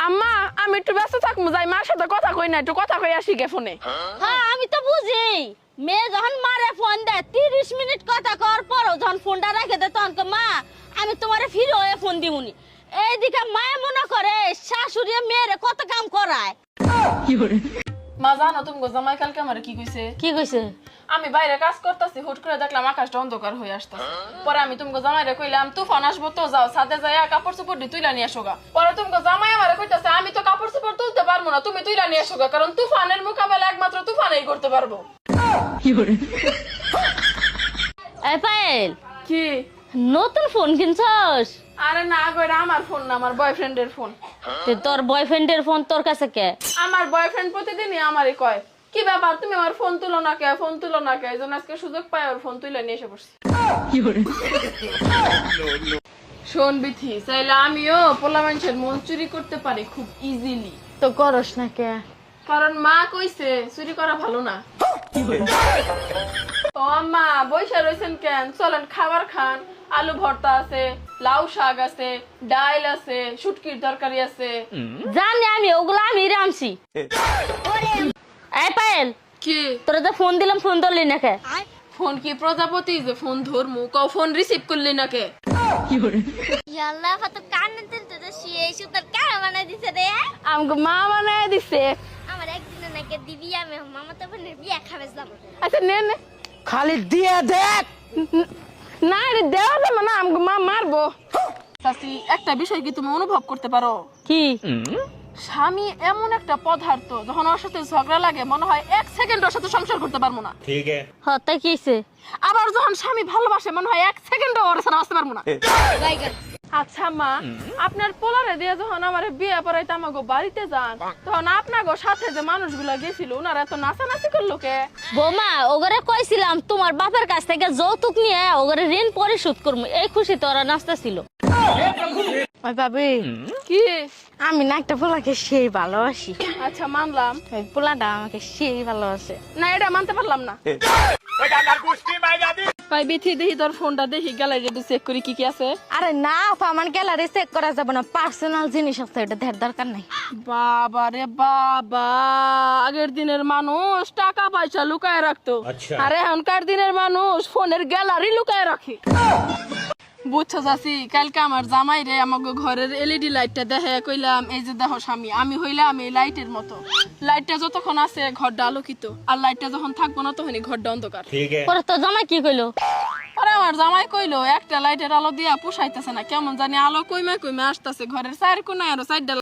আম্মা আমি একটু ব্যস্ত থাকবো, যাই মার সাথে কথা কই না, একটু কথা কই আসি গে ফোনে। হ্যাঁ আমি তো বুঝি, মেয়ে যখন মারে ফোন দেয় 30 মিনিট কথা কর পরও যখন ফোনটা রেখে দেয় তখন মা আমি তোমারে ফিরে হয়ে ফোন দিমুনি। এইদিকে মায়ে মনে করে শাশুড়ি মেয়েরে কত কাম করায়। মা জানো তুমি জামাই কালকে আমার কি কইছে? কি কইছে? আমি বাইরে কাজ করতেছি, হুট করে দেখলাম আকাশটা অন্ধকার হয়ে আসতেছে। পরে আমি তুমি জামাইরে কইলাম তুফান আসবো তো যাও ছাদে যাই কাপড় চোপড় দিয়ে তুইলা নিয়ে আসো গা। পরে তুমি জামাই আমারে কইতাছে আমি তো কাপড় চোপড় তুলতে পারবো না, তুমি তুইলা নিয়ে আসো গা, কারণ তুফানের মোকাবেলা একমাত্র তুফানই করতে পারবো। এই পায়েল, কি নতুন ফোন কিনছস? আরে না গো, এটা আমার ফোন না, আমার বয়ফ্রেন্ডের ফোন। তোর বয়ফ্রেন্ডের ফোন তোর কাছে কে? আমার বয়ফ্রেন্ড প্রতিদিনই আমারই কয় কি ব্যাপার তুমি আমার ফোন তুলো না কে, ফোন তুলো না কে, এইজন্য আজকে সুযোগ পাই ওর ফোন তুলে নিয়ে এসে পড়ছি। শোন বিথি, চাইলে আমিও পোলা মানুষের মন চুরি করতে পারি খুব ইজিলি। তো করস না কে? কারণ মা কইছে চুরি করা ভালো না। ও আম্মা বইসা রইছেন কেন? চলেন খাবার খান। আলু ভর্তা আছে, লাউ শাক আছে, ডাল আছে, শুটকির তরকারি আছে। জানি আমি ওগুলো আমি রামছি। এই পায়েল, কি তোরা তো ফোন দিলাম ফোন ধরলি না কে? ফোন কি প্রজাপতি যে ফোন ধরমু? কও ফোন রিসিভ করলি না কে? ইয়াল্লাহ কত কানে তুলতে তো সেই সুতার কারা বানাই দিছে রে। আমগো মা বানায় দিছে। আমার একদিন নাকি দিবি আমি মামা তো বোনের বিয়া খাবে যাব। আচ্ছা নে নে, খালি দিয়ে দেখ। না রে দেওয়া যাবে না, আমগো মা মারবো। চাচি একটা বিষয় কি তুমি অনুভব করতে পারো? কি? স্বামী এমন একটা পদার্থ যখন ওর সাথে ঝগড়া লাগে মনে হয় 1 সেকেন্ড ওর সাথে সংসার করতে পারবো না। ঠিক আছে। হ্যাঁ তাই কিছে? আবার যখন স্বামী ভালোবাসে মনে হয় 1 সেকেন্ডও ওর সাথে আসতে পারবো না। আচ্ছা মা, আপনার পোলারে দিয়ে যখন আমার বিয়ে পড়াইতে আমাগো বাড়িতে যান তখন আপনাগো সাথে যে মানুষগুলা গেছিল ওনারা এত নাচানাচি করলো কে? বৌমা ওগরে কইছিলাম তোমার বাপের কাছ থেকে যৌতুক নিয়ে ওগরে ঋণ পরিশোধ করবো, এই খুশিতে ওরা নাচতেছিল। ওই ভাবি, কি? আমি না একটা পোলাকে সেই ভালোবাসি। আচ্ছা মানলাম, ওই পোলাটা আমাকে সেই ভালোবাসে। না এটা মানতে পারলাম না। ভাই বিথি দেখি তোর ফোনটা দেখি গ্যালারিতে চেক করি কি কি আছে। আরে না আপা, আমার গ্যালারি চেক করা যাবে না, পার্সোনাল জিনিস আছে, এটা দেখার দরকার নাই। বাবা রে বাবা, আগের দিনের মানুষ টাকা পয়সা লুকায় রাখতো, আর এখনকার দিনের মানুষ ফোনের গ্যালারি লুকায় রাখে। বুঝছো চাচি, কালকে আমার জামাই রে আমাকে ঘরের এলইডি লাইটটা দেখে কইলাম এই যে দেখো স্বামী আমি হইলাম এই লাইটের মতো, লাইটটা যতক্ষণ আছে ঘরটা আলোকিত, আর লাইটটা যখন থাকবো না তখনই ঘরটা অন্ধকার। পরে তো জামাই কি কইলো? আরে আমার জামাই কইলো একটা লাইটের আলো দিয়া পোষাইতেছে না, কেমন জানি আলো কইমা কইমা আসতেছে, ঘরের চার কোনায় আরো 4টা